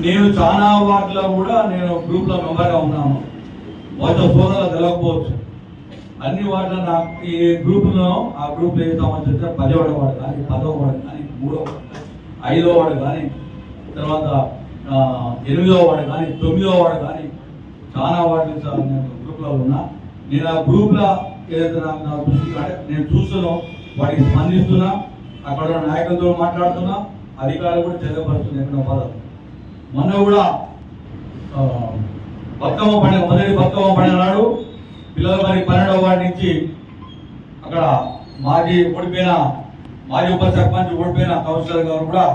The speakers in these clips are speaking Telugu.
నేను చాలా వాటిలో కూడా నేను గ్రూప్ లో మెంబర్గా ఉన్నాను. వాళ్ళ సోదరులు తెలవకపోవచ్చు. అన్ని వాటిలో నాకు ఈ గ్రూపులో ఆ గ్రూప్ ఏ సంబంధించిన 10వ వార్డు కానీ 10వ వార్డు కానీ 3వ వార్డు 5వ వార్డు కానీ తర్వాత 8వ వార్డు కానీ 9వ వార్డు కానీ చాలా వార్డు నేను గ్రూప్లో ఉన్నా. నేను ఆ గ్రూప్లో ఏదైతే నాకు దృష్టికి అంటే నేను చూస్తున్నా, వాటికి స్పందిస్తున్నా, అక్కడ నాయకులతో మాట్లాడుతున్నా, అధికారులు కూడా తెలియపరుస్తుంది. ఎన్నో పదం మొన్న కూడా బతుకమ్మ పండుగ మొదటి బతుకమ్మ పండుగ నాడు పిల్లల మరి 12వ వార్డు నుంచి అక్కడ మాజీ ఉప సర్పంచ్ ఓడిపోయిన కౌన్సిలర్ గారు కూడా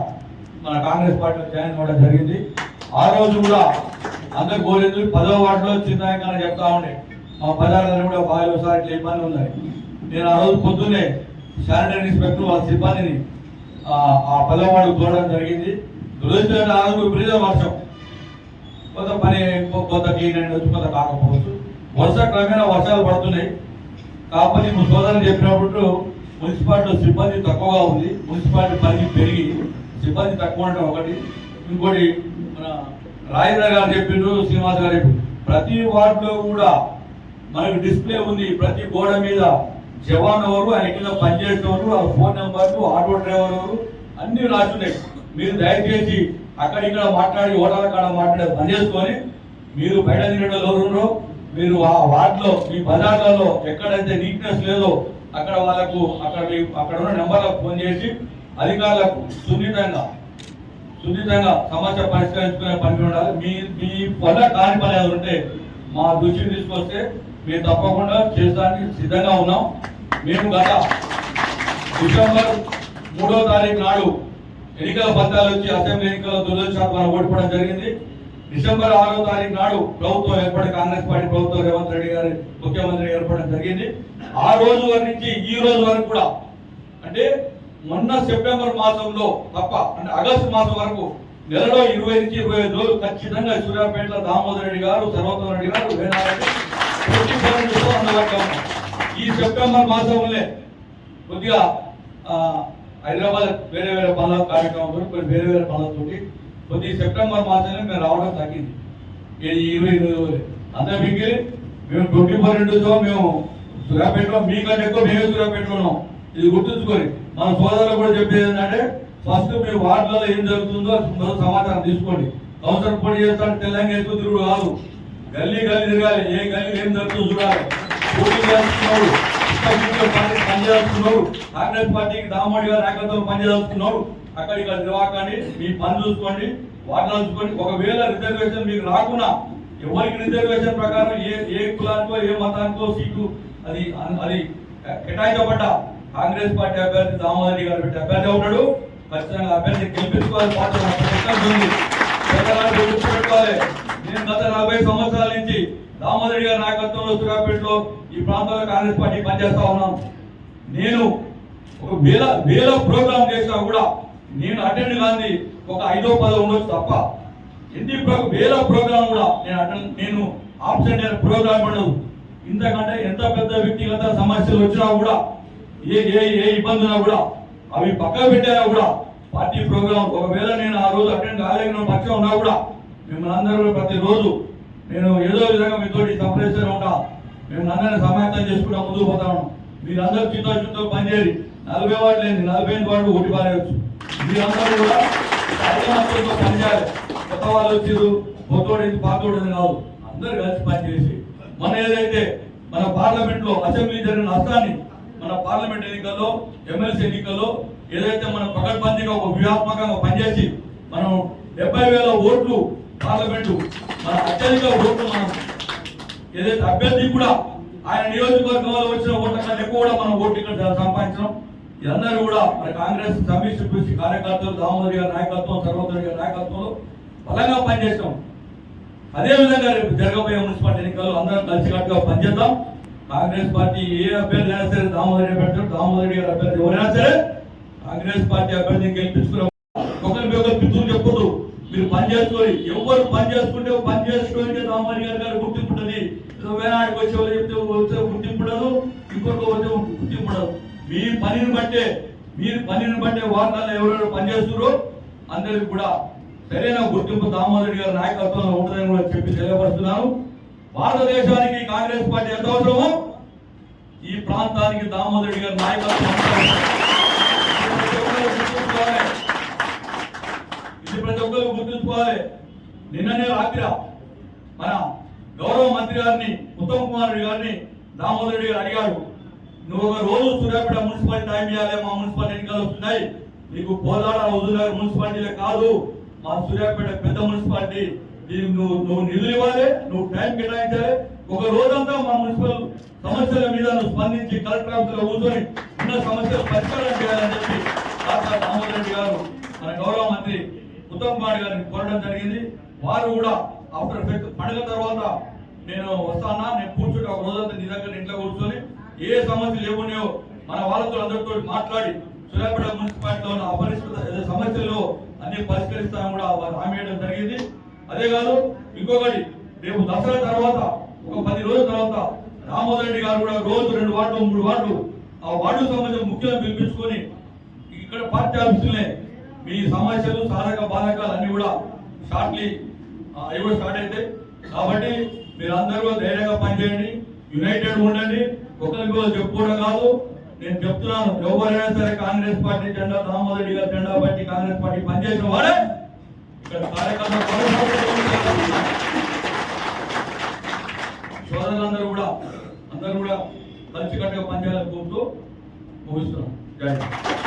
మన కాంగ్రెస్ పార్టీలో జాయిన్ అవ్వడం జరిగింది. ఆ రోజు కూడా అందరు కోరేది 10వ వార్డులో చిన్నగా చెప్తా ఉండే మా బజార్లో కూడా బాగా ఒకసారి ఇబ్బంది ఉన్నాయి. నేను ఆ రోజు పొద్దున్నే శానిటరీ ఇన్స్పెక్టర్ వాళ్ళ సిబ్బందిని ఆ 10వ వార్డుకు చూడడం జరిగింది. దురదృష్టం ఆ రోజు విపరీత వర్షం, కొంత పని కొంత క్లీన్ అయిన కొంత కాకపోవచ్చు. వర్ష క్రమేణా వర్షాలు పడుతున్నాయి. కాకపోతే సోదరులు చెప్పినప్పుడు మున్సిపాలిటీ సిబ్బంది తక్కువగా ఉంది, మున్సిపాలిటీ పని పెరిగి సిబ్బంది తక్కువ ఉండటం ఒకటి. ఇంకోటి మన రాజేంద్ర గారు చెప్పిండ్రు, శ్రీనివాస్ గారు చెప్పిండ్రు, ప్రతి వార్డులో కూడా మనకు డిస్ప్లే ఉంది. ప్రతి గోడ మీద జవాన్ ఎవరు, ఆయన కింద పనిచేసేవారు, ఆ ఫోన్ నెంబర్లు, ఆటో డ్రైవర్ ఎవరు అన్ని రాస్తున్నాయి. మీరు దయచేసి అక్కడిక్కడ మాట్లాడి ఓటాల కాడ మాట్లాడే పని చేసుకొని మీరు బయట తిరగడం ఎవరున్నారో మీరు ఆ వార్డులో మీ బజార్లలో ఎక్కడైతే నీట్నెస్ లేదో అక్కడ వాళ్ళకు అక్కడ ఉన్న నెంబర్లకు ఫోన్ చేసి అధికారులకు సున్నితంగా సమస్య పరిష్కరించుకునే పని ఉండాలి. మీ వల్ల కాని పని ఏదో ఉంటే మా దృష్టిని తీసుకొస్తే మేము తప్పకుండా చేయడానికి సిద్ధంగా ఉన్నాం. మేము గత డిసెంబర్ 3వ తారీఖు నాడు ఎన్నికల ఫలితాలు వచ్చి అసెంబ్లీ ఎన్నికల్లో దురదృష్టం ఓడిపోవడం జరిగింది. డిసెంబర్ 6వ తారీఖు నాడు ప్రభుత్వం ఏర్పడి కాంగ్రెస్ పార్టీ ప్రభుత్వం రేవంత్ రెడ్డి గారి ముఖ్యమంత్రి ఏర్పడడం జరిగింది. ఆ రోజు నుంచి ఈ రోజు వరకు కూడా అంటే మొన్న సెప్టెంబర్ మాసంలో తప్ప అంటే ఆగస్టు మాసం వరకు నెలలో 20 నుంచి 25 రోజులు ఖచ్చితంగా సూర్యాపేటలో దామోదర్ రెడ్డి గారు, సర్వోత్తమ రెడ్డి గారు, వేణారెడ్డి ఈ సెప్టెంబర్ మాసంలోనే కొద్దిగా హైదరాబాద్ వేరే పనుల కార్యక్రమాలు వేరే పనులతోటి కొద్ది సెప్టెంబర్ మాసంలో మేము రావడం తగ్గింది. 20 రోజులు అంతా మిగిలి మేము 24 మేము సూర్యాపేటలో మీకంటే ఎక్కువ మేమే సూర్యాపేటలో ఉన్నాం. ఇది గుర్తుంచుకొని మన సోదరులు కూడా చెప్పేది ఏంటంటే ఫస్ట్ మీ వార్డులలో ఏం జరుగుతుందో సమాచారం తీసుకోండి. కౌన్సిలర్ పోటీ చేస్తాడు తెలంగాణ వేసుకుని తిరుగుడు కాదు, గల్లీ తిరగాలి. ఏ గల్లీ ఏం జరుగుతుందో చూడాలి. పోటీ చేస్తున్నాడు, పనిచేస్తున్నాడు, కాంగ్రెస్ పార్టీకి దామోడి గారు నాయకత్వం పనిచేస్తున్నాడు, అక్కడికి నిర్వాహకాన్ని మీ పని చూసుకోండి, వార్డులో చూసుకోండి. ఒకవేళ రిజర్వేషన్ మీకు రాకుండా ఎవరికి రిజర్వేషన్ ప్రకారం ఏ కులానికో ఏ మతానికో సీటు అది కేటాయించబడ్డ కాంగ్రెస్ పార్టీ అభ్యర్థి దామోదరి గారు పెట్టి అభ్యర్థి ఉంటాడు. ఖచ్చితంగా అభ్యర్థి గెలిపించుకోవాలి. పెట్టుకోవాలి. నేను గత 40 సంవత్సరాల నుంచి దామోదరి గారి నాయకత్వంలో సూర్యాపేటలో ఈ ప్రాంతంలో కాంగ్రెస్ పార్టీ పనిచేస్తా ఉన్నాను. నేను ఒక వేల ప్రోగ్రాం చేసినా కూడా నేను అటెండ్ కాని ఒక 5వ 10వ ఉండొచ్చు తప్ప ఎన్ని వేల ప్రోగ్రాం కూడా నేను ఆబ్సెంట్ అయిన ప్రోగ్రాం ఉండదు. ఇంతకంటే ఎంత పెద్ద వ్యక్తిగత సమస్యలు వచ్చినా కూడా ఏ ఇబ్బంది ఉన్నా కూడా అవి పక్కన పెట్టారా కూడా పార్టీ ప్రోగ్రాం ఒకవేళ నేను ఆ రోజు అటెండ్ కాలేగిన పక్షం ఉన్నా కూడా మిమ్మల్ని అందరూ ప్రతిరోజు నేను ఏదో విధంగా మీతోటి సంప్రదిస్తూనే ఉంటా. మేము అందరినీ సమాయత్తం చేసుకుంటా ముందుకు పోతాను. మీరందరూ చిత్తో పనిచేయాలి. 40 వార్డు లేని 45 వార్డు ఓటు పారేయచ్చు. మీరందరూ కూడా పనిచేయాలి. కొత్త వాళ్ళు వచ్చారు, కొత్తోడు పాతోడు కాదు, అందరూ కలిసి పనిచేసి మన ఏదైతే మన పార్లమెంట్ లో అసెంబ్లీ జరిగిన నష్టాన్ని మన పార్లమెంట్ ఎన్నికల్లో ఎమ్మెల్సీ ఎన్నికల్లో ఏదైతే మనం పకడ్బందీగా ఒక వ్యూహాత్మకంగా పనిచేసి మనం 70,000 ఓట్లు పార్లమెంటు మన అత్యధిక ఓట్లు మనం ఏదైతే అభ్యర్థి కూడా ఆయన నియోజకవర్గంలో వచ్చిన ఓట్ల కంటే ఎక్కువ కూడా మనం ఓట్లు ఇక్కడ సంపాదించడం. ఇదందరూ కూడా మన కాంగ్రెస్ సమిష్టి కృషి కార్యకర్తలు దామోదరి గారి నాయకత్వం, సర్వోత్తమ గారి నాయకత్వంలో బలంగా పనిచేస్తాం. అదేవిధంగా రేపు జరగబోయే మున్సిపాలిటీ ఎన్నికల్లో అందరం కలిసికట్టుగా పనిచేద్దాం. కాంగ్రెస్ పార్టీ ఏ అభ్యర్థి అయినా సరే దామోదరి పెడతారు, దామోదరి గారి అభ్యర్థి ఎవరైనా సరే కాంగ్రెస్ పార్టీ అభ్యర్థిని గెలిపించుకునే ఒకరి పితులు చెప్పదు. మీరు పని చేసుకొని ఎవరు పని చేసుకుంటే పని చేసుకోవడానికి దామోదరి గారి గుర్తింపు ఉంటుంది. వేనాడికి వచ్చే వాళ్ళు చెప్తే గుర్తింపు ఉండదు, ఇంకొక వచ్చే గుర్తింపు ఉండదు. మీరు పనిని బట్టే వార్తల్లో ఎవరెవరు పనిచేస్తున్నారో అందరికి కూడా సరైన గుర్తింపు దామోదర్ రెడ్డి గారి నాయకత్వంలో ఉంటుందని కూడా చెప్పి తెలియపరుస్తున్నాను. భారతదేశానికి కాంగ్రెస్ పార్టీ ఎంత అవసరమో ఈ ప్రాంతానికి దామోదర్ రెడ్డి గారి నాయకత్వం ఇది ప్రతి ఒక్కరు గుర్తుంచుకోవాలి. నిన్ననే రాత్రి మన గౌరవ మంత్రి గారిని ఉత్తమ్ కుమార్ రెడ్డి గారిని దామోదర్ రెడ్డి గారు అడిగాడు, నువ్వు ఒక రోజు సూర్యాపేట మున్సిపాలిటీ టైం ఇవ్వాలి, మా మున్సిపాలిటీ ఎన్నికలు వస్తున్నాయి, నీకు కోదాడ హుజూర్నగర్ మున్సిపాలిటీలే కాదు మా సూర్యాపేట పెద్ద మున్సిపాలిటీ, దీనికి నువ్వు నిధులు ఇవ్వాలి, నువ్వు టైం కేటాయించాలి, ఒక రోజంతా మా మున్సిపల్ సమస్యల మీద నువ్వు స్పందించి కలెక్టర్ ఆఫీస్ లో కూర్చొని ఉన్న సమస్యలు పరిష్కారం చేయాలని చెప్పి డాక్టర్ దామోదర్ రెడ్డి గారు మన గౌరవ మంత్రి ఉత్తమ్ కుమార్ గారిని కోరడం జరిగింది. వారు కూడా ఆఫ్టర్ పండుగ తర్వాత నేను వస్తానా, నేను కూర్చుంటే ఒక రోజంతా నీ దగ్గర ఇంట్లో కూర్చొని ఏ సమస్యలు ఏమున్నాయో మన వాళ్ళతో అందరితో మాట్లాడి సూర్యాపేట మున్సిపాలిటీలో ఉన్న అపరిష్కృత సమస్యలు అన్ని పరిష్కరిస్తామని కూడా వారు హామీ ఇవ్వడం జరిగింది. అదే కాదు, ఇంకొకటి రేపు దసరా తర్వాత ఒక 10 రోజుల తర్వాత దామోదర్ రెడ్డి గారు కూడా రోజు 2 వార్డు 3 వార్డు ఆ వార్డు సంబంధించిన ముఖ్యంగా పిలిపించుకొని ఇక్కడ పార్టీ ఆఫీసులనే మీ సమస్యలు సాధక బాధకాలు అన్ని కూడా షార్ట్లీ అవి కూడా స్టార్ట్ అవుతాయి. కాబట్టి మీరు అందరూ ధైర్యంగా పనిచేయండి, యునైటెడ్ ఉండండి, ఒకరికి చెప్పుకోవడం కాదు. నేను చెప్తున్నాను, ఎవరైనా సరే కాంగ్రెస్ పార్టీ జెండా దామోదర్ రెడ్డి గారి జెండా బట్టి కాంగ్రెస్ పార్టీ పనిచేసిన వాడే ఇక్కడ కార్యకర్తలు సోదరులందరూ కూడా అందరూ కూడా కలిసికట్టుగా పనిచేయాలని కోరుతూ ముగిస్తున్నాం. జై హింద్.